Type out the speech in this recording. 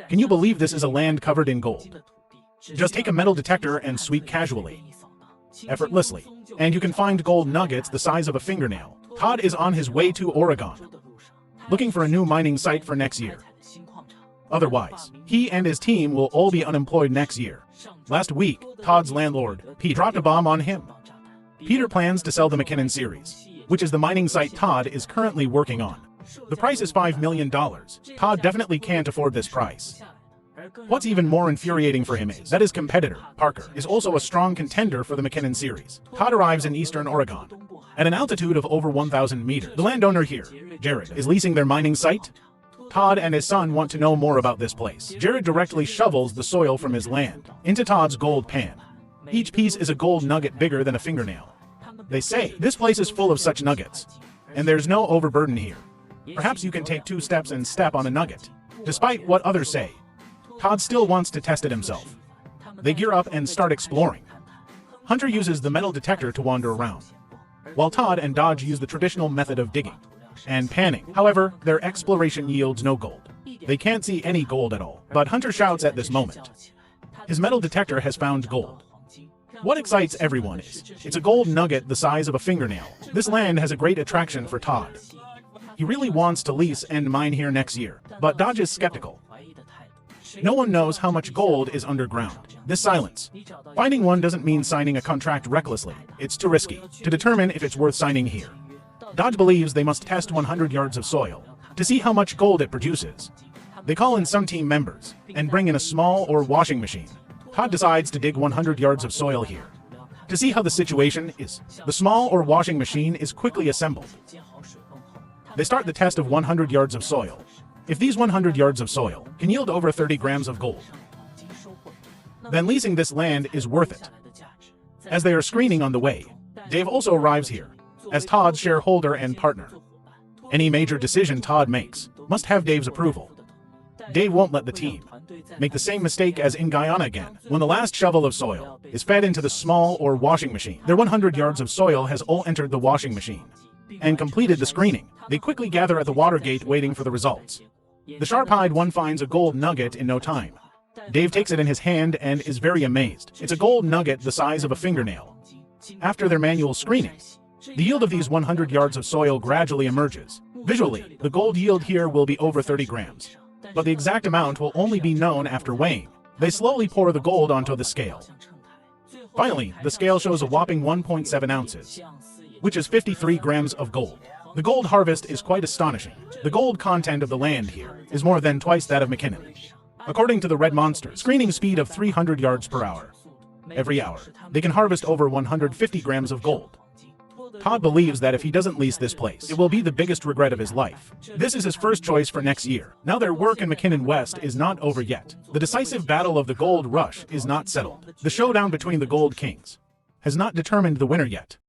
Can you believe this is a land covered in gold? Just take a metal detector and sweep casually, effortlessly, and you can find gold nuggets the size of a fingernail. Todd is on his way to Oregon, looking for a new mining site for next year. Otherwise, he and his team will all be unemployed next year. Last week, Todd's landlord, Pete, dropped a bomb on him. Peter plans to sell the McKinnon series, which is the mining site Todd is currently working on. The price is $5 million. Todd definitely can't afford this price. What's even more infuriating for him is that his competitor, Parker, is also a strong contender for the McKinnon series. Todd arrives in eastern Oregon at an altitude of over 1,000 meters. The landowner here, Jared, is leasing their mining site. Todd and his son want to know more about this place. Jared directly shovels the soil from his land into Todd's gold pan. Each piece is a gold nugget bigger than a fingernail. They say, this place is full of such nuggets, and there's no overburden here. Perhaps you can take 2 steps and step on a nugget. Despite what others say, Todd still wants to test it himself. They gear up and start exploring. Hunter uses the metal detector to wander around, while Todd and Dodge use the traditional method of digging and panning. However, their exploration yields no gold. They can't see any gold at all, but Hunter shouts at this moment. His metal detector has found gold. What excites everyone is, it's a gold nugget the size of a fingernail. This land has a great attraction for Todd. He really wants to lease and mine here next year, but Dodge is skeptical. No one knows how much gold is underground. This silence. Finding one doesn't mean signing a contract recklessly. It's too risky to determine if it's worth signing here. Dodge believes they must test 100 yards of soil to see how much gold it produces. They call in some team members and bring in a small or washing machine. Todd decides to dig 100 yards of soil here to see how the situation is. The small or washing machine is quickly assembled. They start the test of 100 yards of soil. If these 100 yards of soil can yield over 30 grams of gold, then leasing this land is worth it. As they are screening on the way, Dave also arrives here as Todd's shareholder and partner. Any major decision Todd makes must have Dave's approval. Dave won't let the team make the same mistake as in Guyana again. When the last shovel of soil is fed into the small or washing machine, their 100 yards of soil has all entered the washing machine and completed the screening. They quickly gather at the water gate waiting for the results. The sharp-eyed one finds a gold nugget in no time. Dave takes it in his hand and is very amazed. It's a gold nugget the size of a fingernail. After their manual screening, the yield of these 100 yards of soil gradually emerges. Visually, the gold yield here will be over 30 grams, but the exact amount will only be known after weighing. They slowly pour the gold onto the scale. Finally, the scale shows a whopping 1.7 ounces, which is 53 grams of gold. The gold harvest is quite astonishing. The gold content of the land here is more than twice that of McKinnon. According to the Red Monster, screening speed of 300 yards per hour. Every hour, they can harvest over 150 grams of gold. Todd believes that if he doesn't lease this place, it will be the biggest regret of his life. This is his first choice for next year. Now their work in McKinnon West is not over yet. The decisive battle of the gold rush is not settled. The showdown between the Gold Kings has not determined the winner yet.